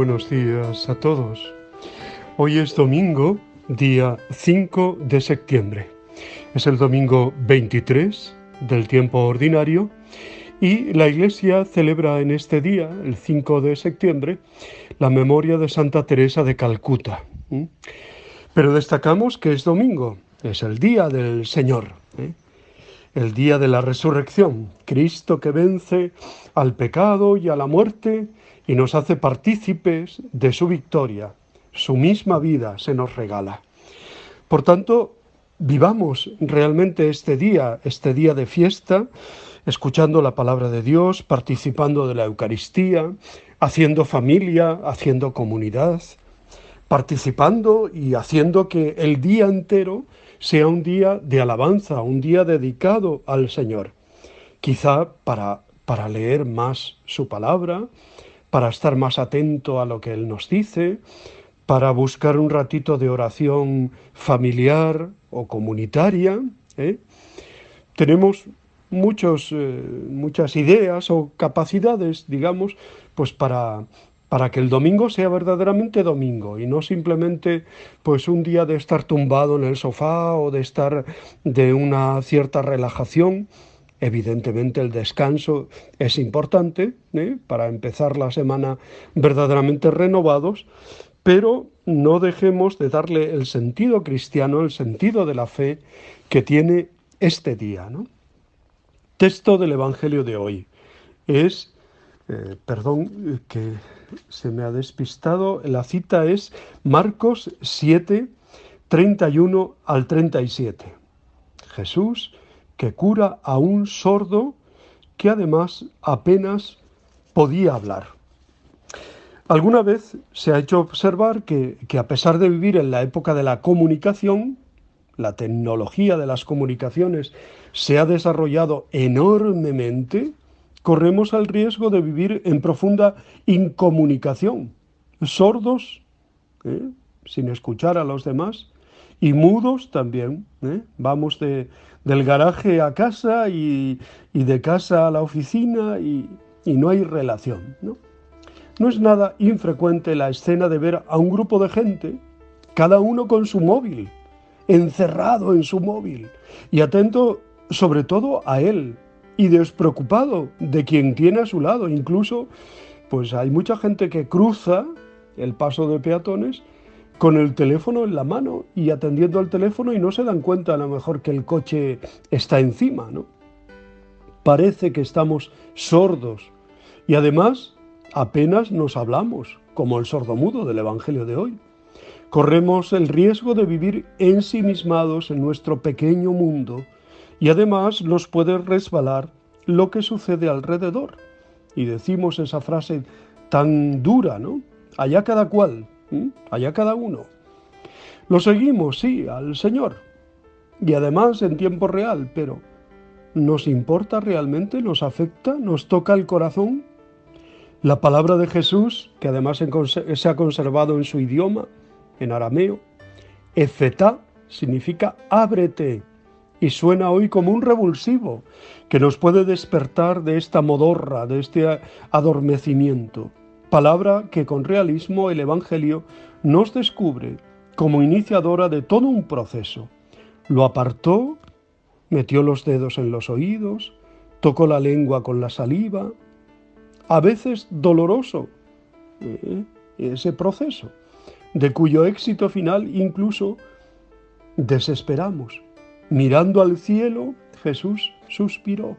buenos días a todos. Hoy es domingo, día 5 de septiembre. Es el domingo 23 del tiempo ordinario y la Iglesia celebra en este día, el 5 de septiembre, la memoria de Santa Teresa de Calcuta. Pero destacamos que es domingo, es el día del Señor, el día de la resurrección, Cristo que vence al pecado y a la muerte y nos hace partícipes de su victoria. Su misma vida se nos regala. Por tanto, vivamos realmente este día de fiesta, escuchando la palabra de Dios, participando de la Eucaristía, haciendo familia, haciendo comunidad, participando y haciendo que el día entero sea un día de alabanza, un día dedicado al Señor. Quizá para leer más su palabra, para estar más atento a lo que Él nos dice, para buscar un ratito de oración familiar o comunitaria. Tenemos muchas ideas o capacidades, digamos, pues para que el domingo sea verdaderamente domingo y no simplemente pues un día de estar tumbado en el sofá o de estar de una cierta relajación. Evidentemente el descanso es importante, para empezar la semana verdaderamente renovados, pero no dejemos de darle el sentido cristiano, el sentido de la fe que tiene este día, ¿no? Texto del Evangelio de hoy es, que se me ha despistado, la cita es Marcos 7, 31 al 37. Jesús que cura a un sordo que además apenas podía hablar. Alguna vez se ha hecho observar que a pesar de vivir en la época de la comunicación, la tecnología de las comunicaciones se ha desarrollado enormemente, corremos el riesgo de vivir en profunda incomunicación, sordos, sin escuchar a los demás, y mudos también. Vamos del garaje a casa y de casa a la oficina y no hay relación, ¿no? No es nada infrecuente la escena de ver a un grupo de gente, cada uno con su móvil, encerrado en su móvil y atento sobre todo a él y despreocupado de quien tiene a su lado. Incluso, pues hay mucha gente que cruza el paso de peatones con el teléfono en la mano y atendiendo al teléfono y no se dan cuenta a lo mejor que el coche está encima, ¿no? Parece que estamos sordos y además apenas nos hablamos, como el sordomudo del Evangelio de hoy. Corremos el riesgo de vivir ensimismados en nuestro pequeño mundo y además nos puede resbalar lo que sucede alrededor. Y decimos esa frase tan dura, ¿no? Allá cada cual, allá cada uno. Lo seguimos, sí, al Señor. Y además en tiempo real, pero ¿nos importa realmente? ¿Nos afecta? ¿Nos toca el corazón? La palabra de Jesús, que además se ha conservado en su idioma, en arameo, Efetá, significa ábrete, y suena hoy como un revulsivo que nos puede despertar de esta modorra, de este adormecimiento. Palabra que con realismo el Evangelio nos descubre como iniciadora de todo un proceso. Lo apartó, metió los dedos en los oídos, tocó la lengua con la saliva, a veces doloroso, ese proceso, de cuyo éxito final incluso desesperamos. Mirando al cielo, Jesús suspiró.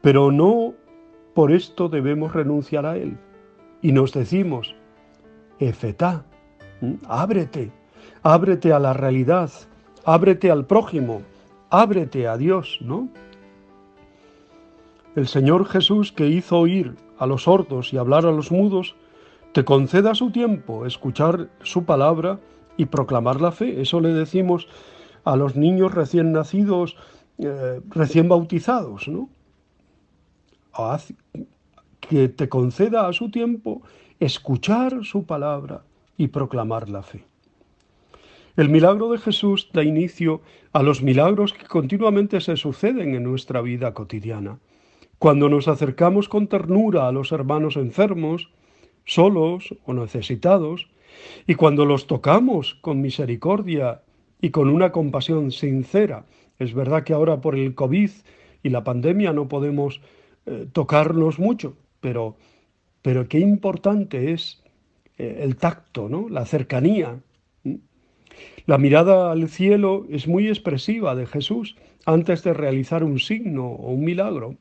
Pero no por esto debemos renunciar a Él. Y nos decimos, Efetá, ábrete, ábrete a la realidad, ábrete al prójimo, ábrete a Dios, ¿no? El Señor Jesús, que hizo oír a los sordos y hablar a los mudos, te conceda su tiempo, escuchar su palabra y proclamar la fe. Eso le decimos a los niños recién nacidos, recién bautizados, ¿no? Que te conceda a su tiempo escuchar su palabra y proclamar la fe. El milagro de Jesús da inicio a los milagros que continuamente se suceden en nuestra vida cotidiana. Cuando nos acercamos con ternura a los hermanos enfermos, solos o necesitados, y cuando los tocamos con misericordia y con una compasión sincera, es verdad que ahora por el COVID y la pandemia no podemos tocarnos mucho, pero qué importante es el tacto, ¿no? La cercanía. La mirada al cielo es muy expresiva de Jesús antes de realizar un signo o un milagro.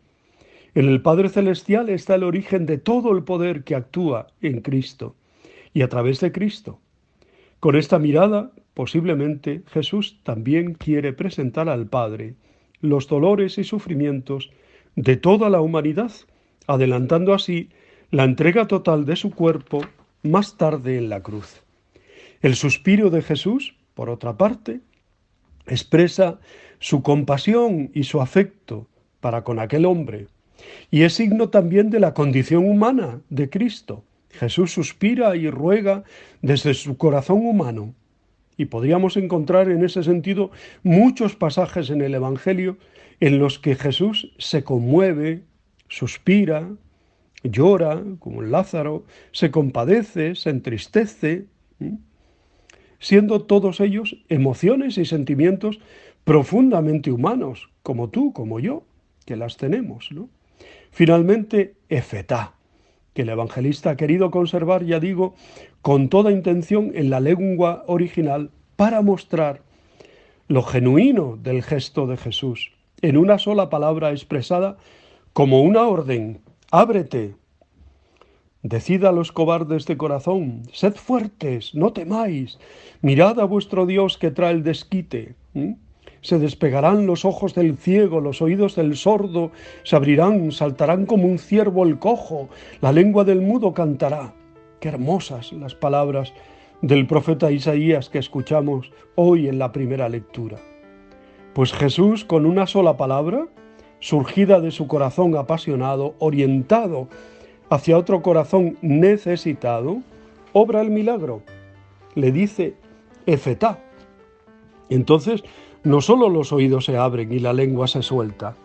En el Padre Celestial está el origen de todo el poder que actúa en Cristo y a través de Cristo. Con esta mirada, posiblemente, Jesús también quiere presentar al Padre los dolores y sufrimientos de toda la humanidad, adelantando así la entrega total de su cuerpo más tarde en la cruz. El suspiro de Jesús, por otra parte, expresa su compasión y su afecto para con aquel hombre, y es signo también de la condición humana de Cristo. Jesús suspira y ruega desde su corazón humano. Y podríamos encontrar en ese sentido muchos pasajes en el Evangelio en los que Jesús se conmueve, suspira, llora, como Lázaro, se compadece, se entristece, siendo todos ellos emociones y sentimientos profundamente humanos, como tú, como yo, que las tenemos, ¿no? Finalmente, Efetá, que el evangelista ha querido conservar, ya digo, con toda intención en la lengua original para mostrar lo genuino del gesto de Jesús, en una sola palabra expresada como una orden: ábrete. Decid a los cobardes de corazón: sed fuertes, no temáis, mirad a vuestro Dios que trae el desquite. Se despegarán los ojos del ciego, los oídos del sordo se abrirán, saltarán como un ciervo el cojo, la lengua del mudo cantará. Qué hermosas las palabras del profeta Isaías que escuchamos hoy en la primera lectura. Pues Jesús, con una sola palabra, surgida de su corazón apasionado, orientado hacia otro corazón necesitado, obra el milagro. Le dice Efetá. Entonces, no solo los oídos se abren y la lengua se suelta.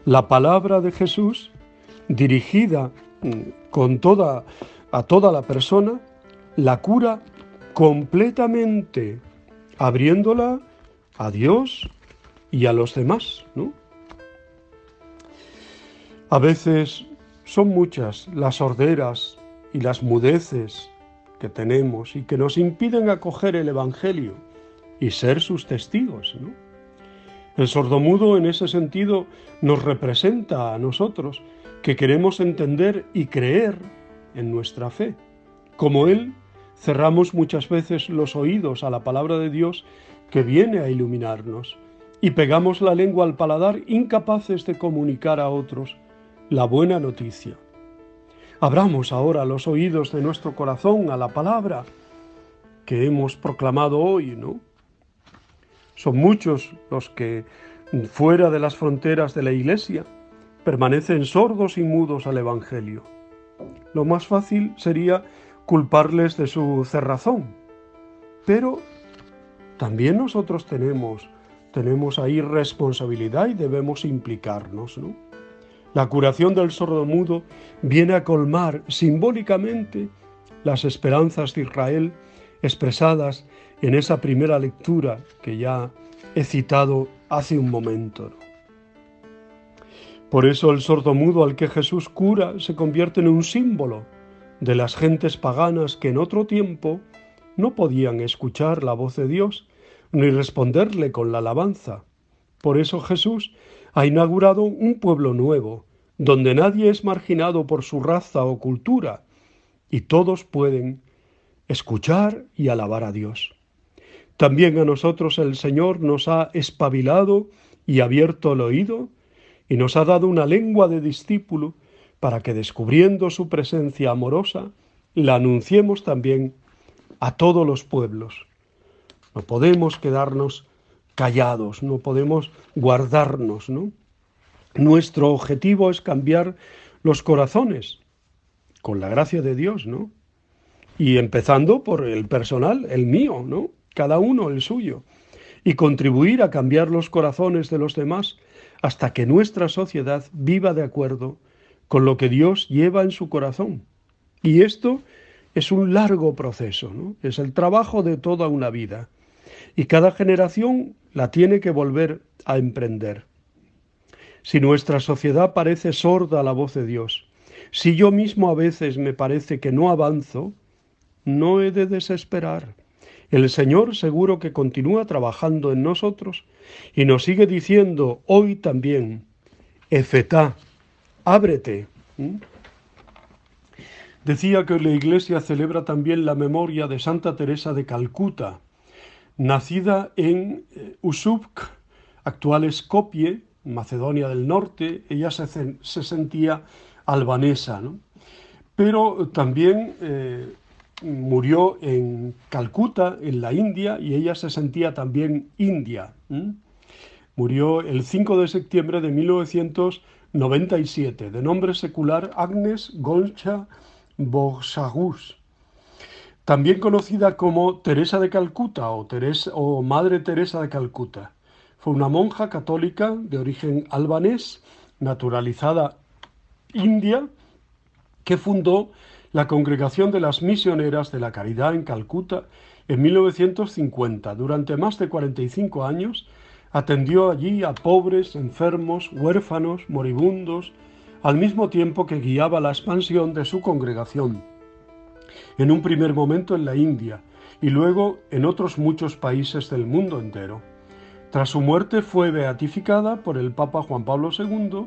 La palabra de Jesús, dirigida a toda la persona, la cura completamente, abriéndola a Dios y a los demás, ¿no? A veces son muchas las sorderas y las mudeces que tenemos y que nos impiden acoger el Evangelio y ser sus testigos, ¿no? El sordomudo en ese sentido nos representa a nosotros, que queremos entender y creer en nuestra fe. Como él, cerramos muchas veces los oídos a la palabra de Dios que viene a iluminarnos y pegamos la lengua al paladar, incapaces de comunicar a otros la buena noticia. Abramos ahora los oídos de nuestro corazón a la palabra que hemos proclamado hoy, ¿no? Son muchos los que, fuera de las fronteras de la Iglesia, permanecen sordos y mudos al Evangelio. Lo más fácil sería culparles de su cerrazón, pero también nosotros tenemos ahí responsabilidad y debemos implicarnos, ¿no? La curación del sordomudo viene a colmar simbólicamente las esperanzas de Israel expresadas en esa primera lectura que ya he citado hace un momento. Por eso el sordomudo al que Jesús cura se convierte en un símbolo de las gentes paganas que en otro tiempo no podían escuchar la voz de Dios ni responderle con la alabanza. Por eso Jesús ha inaugurado un pueblo nuevo, donde nadie es marginado por su raza o cultura, y todos pueden escuchar y alabar a Dios. También a nosotros el Señor nos ha espabilado y abierto el oído, y nos ha dado una lengua de discípulo para que, descubriendo su presencia amorosa, la anunciemos también a todos los pueblos. No podemos quedarnos callados, no podemos guardarnos, ¿no? Nuestro objetivo es cambiar los corazones, con la gracia de Dios, ¿no? Y empezando por el personal, el mío, ¿no? Cada uno el suyo. Y contribuir a cambiar los corazones de los demás hasta que nuestra sociedad viva de acuerdo con lo que Dios lleva en su corazón. Y esto es un largo proceso, ¿no? Es el trabajo de toda una vida. Y cada generación la tiene que volver a emprender. Si nuestra sociedad parece sorda a la voz de Dios, si yo mismo a veces me parece que no avanzo, no he de desesperar. El Señor seguro que continúa trabajando en nosotros y nos sigue diciendo hoy también, Efetá, ábrete. ¿Mm? Decía que la Iglesia celebra también la memoria de Santa Teresa de Calcuta, nacida en Usupk, actual Skopje, Macedonia del Norte. Ella se sentía albanesa, ¿no? Pero también murió en Calcuta, en la India, y ella se sentía también india. Murió el 5 de septiembre de 1997, de nombre secular Agnes Golcha Borsagus, también conocida como Teresa de Calcuta o Madre Teresa de Calcuta. Fue una monja católica de origen albanés, naturalizada india, que fundó la Congregación de las Misioneras de la Caridad en Calcuta en 1950. Durante más de 45 años atendió allí a pobres, enfermos, huérfanos, moribundos, al mismo tiempo que guiaba la expansión de su congregación, en un primer momento en la India y luego en otros muchos países del mundo entero. Tras su muerte fue beatificada por el Papa Juan Pablo II,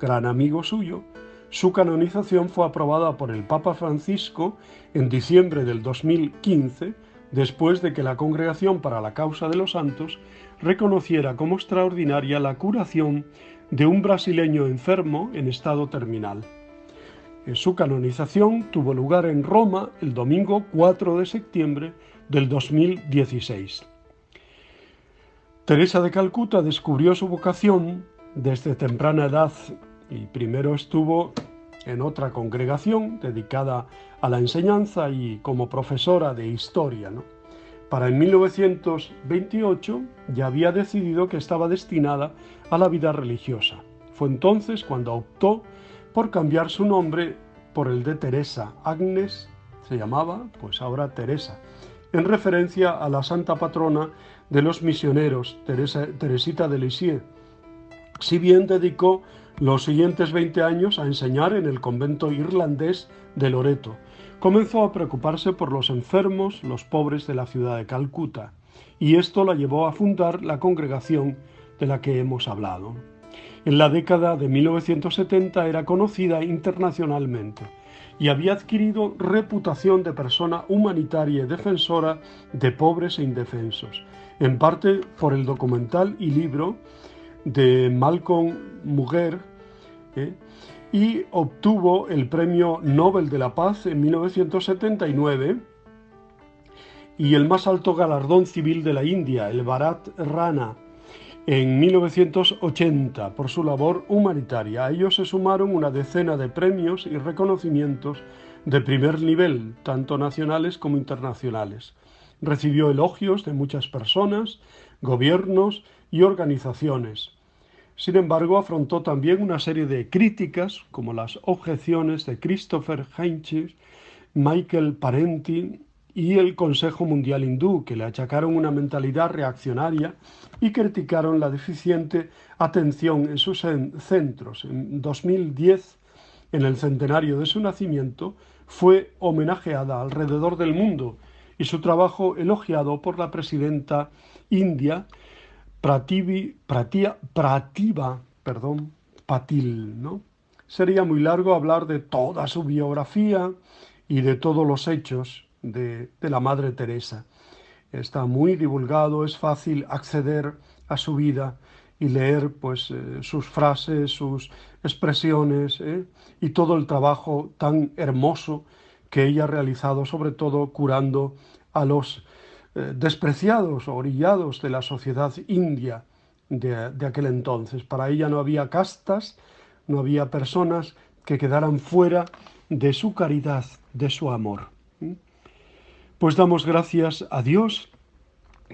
gran amigo suyo. Su canonización fue aprobada por el Papa Francisco en diciembre del 2015, después de que la Congregación para la Causa de los Santos reconociera como extraordinaria la curación de un brasileño enfermo en estado terminal. Su canonización tuvo lugar en Roma el domingo 4 de septiembre del 2016. Teresa de Calcuta descubrió su vocación desde temprana edad y primero estuvo en otra congregación dedicada a la enseñanza y como profesora de historia, ¿no? Para en 1928 ya había decidido que estaba destinada a la vida religiosa. Fue entonces cuando optó por cambiar su nombre por el de Teresa. Agnes se llamaba, pues ahora Teresa, en referencia a la santa patrona de los misioneros, Teresita de Lisieux. Si bien dedicó los siguientes 20 años a enseñar en el convento irlandés de Loreto, comenzó a preocuparse por los enfermos, los pobres de la ciudad de Calcuta, y esto la llevó a fundar la congregación de la que hemos hablado. En la década de 1970 era conocida internacionalmente y había adquirido reputación de persona humanitaria y defensora de pobres e indefensos, en parte por el documental y libro de Malcolm Muggeridge, y obtuvo el Premio Nobel de la Paz en 1979 y el más alto galardón civil de la India, el Bharat Rana, en 1980 por su labor humanitaria. A ellos se sumaron una decena de premios y reconocimientos de primer nivel, tanto nacionales como internacionales. Recibió elogios de muchas personas, gobiernos y organizaciones. Sin embargo, afrontó también una serie de críticas, como las objeciones de Christopher Hitchens, Michael Parenti y el Consejo Mundial Hindú, que le achacaron una mentalidad reaccionaria y criticaron la deficiente atención en sus centros. En 2010, en el centenario de su nacimiento, fue homenajeada alrededor del mundo y su trabajo elogiado por la presidenta india Pratibha Patil, ¿no? Sería muy largo hablar de toda su biografía y de todos los hechos de la Madre Teresa. Está muy divulgado, es fácil acceder a su vida y leer pues sus frases, sus expresiones y todo el trabajo tan hermoso que ella ha realizado, sobre todo curando a los despreciados o orillados de la sociedad india de aquel entonces. Para ella no había castas, no había personas que quedaran fuera de su caridad, de su amor. Pues damos gracias a Dios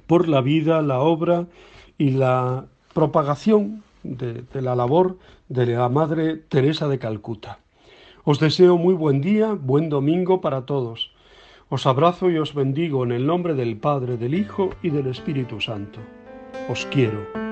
por la vida, la obra y la propagación de la labor de la Madre Teresa de Calcuta. Os deseo muy buen día, buen domingo para todos. Os abrazo y os bendigo en el nombre del Padre, del Hijo y del Espíritu Santo. Os quiero.